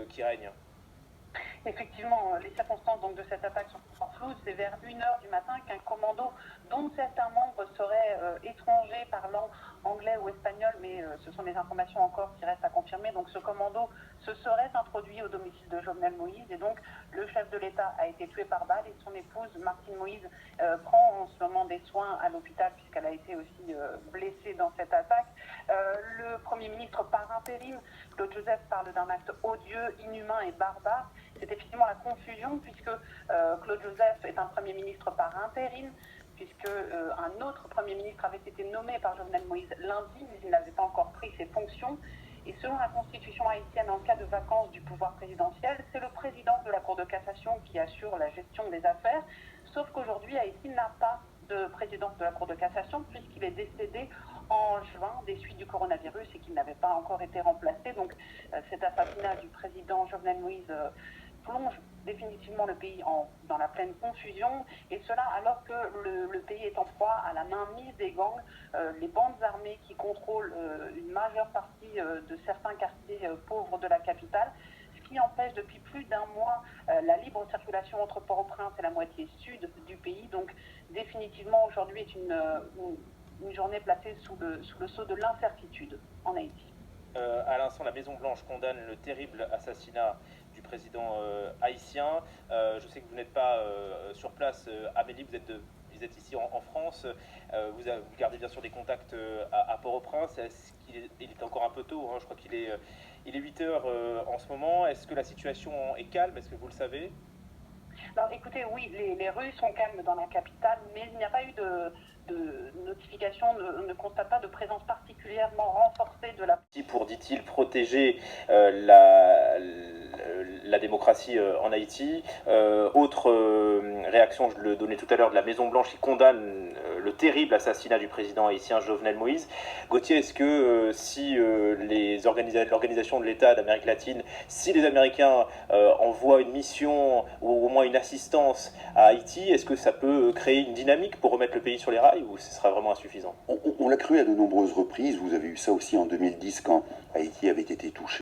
qui règne. Effectivement, les circonstances donc, de cette attaque sont encore floues. C'est vers 1 h du matin qu'un commando dont certains membres seraient étrangers parlant anglais ou espagnol, mais ce sont des informations encore qui restent à confirmer. Donc ce commando se serait introduit au domicile de Jovenel Moïse et donc le chef de l'État a été tué par balle et son épouse Martine Moïse prend en ce moment des soins à l'hôpital puisqu'elle a été aussi blessée dans cette attaque. Le Premier ministre par intérim, Claude Joseph, parle d'un acte odieux, inhumain et barbare. C'est effectivement la confusion puisque Claude Joseph est un Premier ministre par intérim, puisque un autre Premier ministre avait été nommé par Jovenel Moïse lundi, mais il n'avait pas encore pris ses fonctions. Et selon la constitution haïtienne, en cas de vacance du pouvoir présidentiel, c'est le président de la Cour de cassation qui assure la gestion des affaires, sauf qu'aujourd'hui, Haïti n'a pas de président de la Cour de cassation puisqu'il est décédé en juin des suites du coronavirus et qu'il n'avait pas encore été remplacé. Donc cet assassinat du président Jovenel Moïse plonge définitivement le pays dans la pleine confusion, et cela alors que le pays est en proie à la mainmise des gangs, les bandes armées qui contrôlent une majeure partie de certains quartiers pauvres de la capitale, ce qui empêche depuis plus d'un mois la libre circulation entre Port-au-Prince et la moitié sud du pays. Donc définitivement aujourd'hui est une journée placée sous le sceau de l'incertitude en Haïti. À l'instant, la Maison-Blanche condamne le terrible assassinat du président haïtien. Je sais que vous n'êtes pas sur place, Amélie, vous êtes ici en France. Vous gardez bien sûr des contacts à Port-au-Prince. Il est encore un peu tôt, hein, je crois qu'il est 8 heures en ce moment. Est-ce que la situation est calme? Est-ce que vous le savez? Alors écoutez, oui, les rues sont calmes dans la capitale, mais il n'y a pas eu de notification, on ne constate pas de présence particulièrement renforcée de la... Pour, dit-il, protéger la démocratie en Haïti. Autre réaction, je le donnais tout à l'heure, de la Maison-Blanche qui condamne le terrible assassinat du président haïtien Jovenel Moïse. Gauthier, est-ce que si l'organisation de l'État d'Amérique latine, si les Américains envoient une mission ou au moins une assistance à Haïti, est-ce que ça peut créer une dynamique pour remettre le pays sur les rails ou ce sera vraiment insuffisant? On l'a cru à de nombreuses reprises. Vous avez eu ça aussi en 2010 quand Haïti avait été touché.